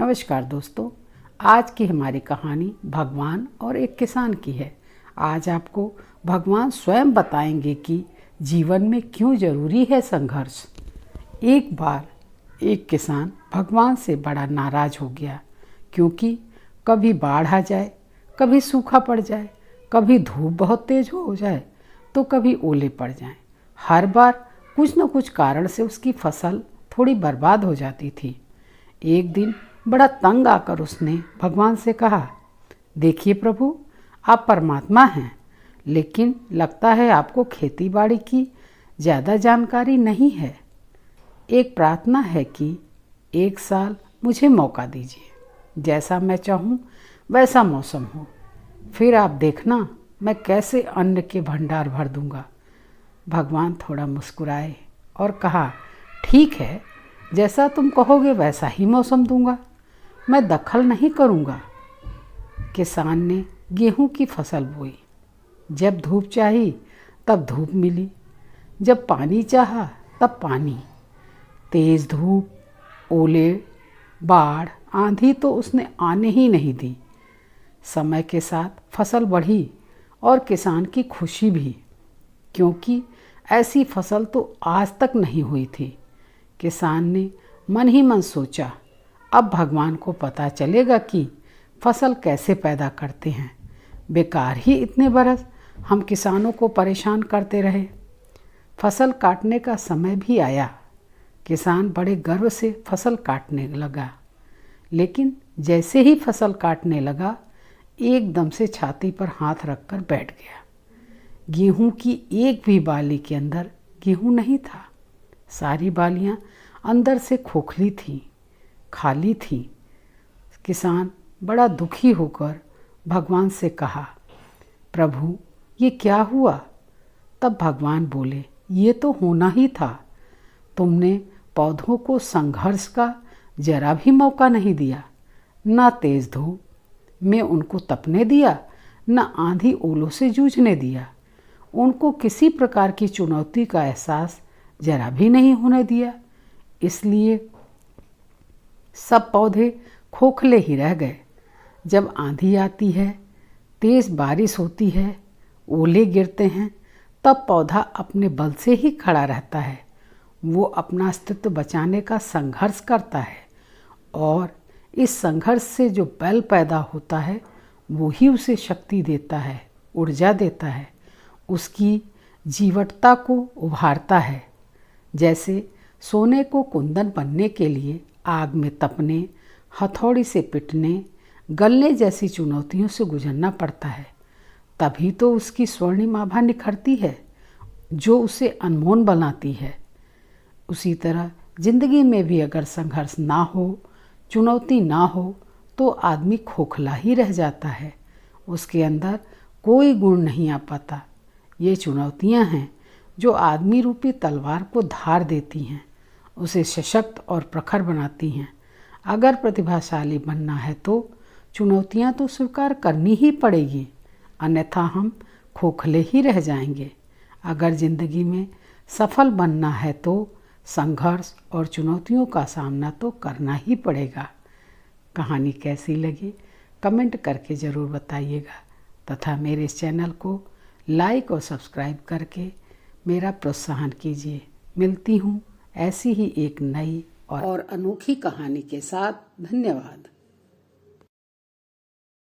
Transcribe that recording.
नमस्कार दोस्तों, आज की हमारी कहानी भगवान और एक किसान की है। आज आपको भगवान स्वयं बताएंगे कि जीवन में क्यों जरूरी है संघर्ष। एक बार एक किसान भगवान से बड़ा नाराज हो गया, क्योंकि कभी बाढ़ आ जाए, कभी सूखा पड़ जाए, कभी धूप बहुत तेज हो जाए तो कभी ओले पड़ जाएं। हर बार कुछ न कुछ कारण से उसकी फसल थोड़ी बर्बाद हो जाती थी। एक दिन बड़ा तंग आकर उसने भगवान से कहा, देखिए प्रभु, आप परमात्मा हैं, लेकिन लगता है आपको खेती बाड़ी की ज़्यादा जानकारी नहीं है। एक प्रार्थना है कि एक साल मुझे मौका दीजिए, जैसा मैं चाहूँ वैसा मौसम हो, फिर आप देखना मैं कैसे अन्न के भंडार भर दूंगा। भगवान थोड़ा मुस्कुराए और कहा, ठीक है, जैसा तुम कहोगे वैसा ही मौसम दूंगा, मैं दखल नहीं करूंगा। किसान ने गेहूं की फसल बोई। जब धूप चाही तब धूप मिली, जब पानी चाहा तब पानी। तेज धूप, ओले, बाढ़, आंधी तो उसने आने ही नहीं दी। समय के साथ फसल बढ़ी और किसान की खुशी भी, क्योंकि ऐसी फसल तो आज तक नहीं हुई थी। किसान ने मन ही मन सोचा, अब भगवान को पता चलेगा कि फसल कैसे पैदा करते हैं। बेकार ही इतने बरस हम किसानों को परेशान करते रहे। फसल काटने का समय भी आया। किसान बड़े गर्व से फसल काटने लगा, लेकिन जैसे ही फसल काटने लगा, एकदम से छाती पर हाथ रखकर बैठ गया। गेहूं की एक भी बाली के अंदर गेहूं नहीं था। सारी बालियां अंदर से खोखली थीं, खाली थीं। किसान बड़ा दुखी होकर भगवान से कहा, प्रभु, ये क्या हुआ? तब भगवान बोले, ये तो होना ही था। तुमने पौधों को संघर्ष का जरा भी मौका नहीं दिया। ना तेज धूप में उनको तपने दिया, न आंधी ओलों से जूझने दिया। उनको किसी प्रकार की चुनौती का एहसास जरा भी नहीं होने दिया। इसलिए सब पौधे खोखले ही रह गए। जब आंधी आती है, तेज बारिश होती है, ओले गिरते हैं, तब पौधा अपने बल से ही खड़ा रहता है। वो अपना अस्तित्व बचाने का संघर्ष करता है, और इस संघर्ष से जो बल पैदा होता है वो ही उसे शक्ति देता है, ऊर्जा देता है, उसकी जीवटता को उभारता है। जैसे सोने को कुंदन बनने के लिए आग में तपने, हथौड़ी से पिटने, गलने जैसी चुनौतियों से गुजरना पड़ता है, तभी तो उसकी स्वर्णिम आभा निखरती है, जो उसे अनमोल बनाती है। उसी तरह जिंदगी में भी अगर संघर्ष ना हो, चुनौती ना हो, तो आदमी खोखला ही रह जाता है। उसके अंदर कोई गुण नहीं आ पाता। ये चुनौतियां हैं जो आदमी रूपी तलवार को धार देती हैं, उसे सशक्त और प्रखर बनाती हैं। अगर प्रतिभाशाली बनना है तो चुनौतियां तो स्वीकार करनी ही पड़ेगी, अन्यथा हम खोखले ही रह जाएंगे। अगर जिंदगी में सफल बनना है तो संघर्ष और चुनौतियों का सामना तो करना ही पड़ेगा। कहानी कैसी लगी कमेंट करके ज़रूर बताइएगा, तथा मेरे इस चैनल को लाइक और सब्सक्राइब करके मेरा प्रोत्साहन कीजिए। मिलती हूँ ऐसी ही एक नई और अनोखी कहानी के साथ। धन्यवाद।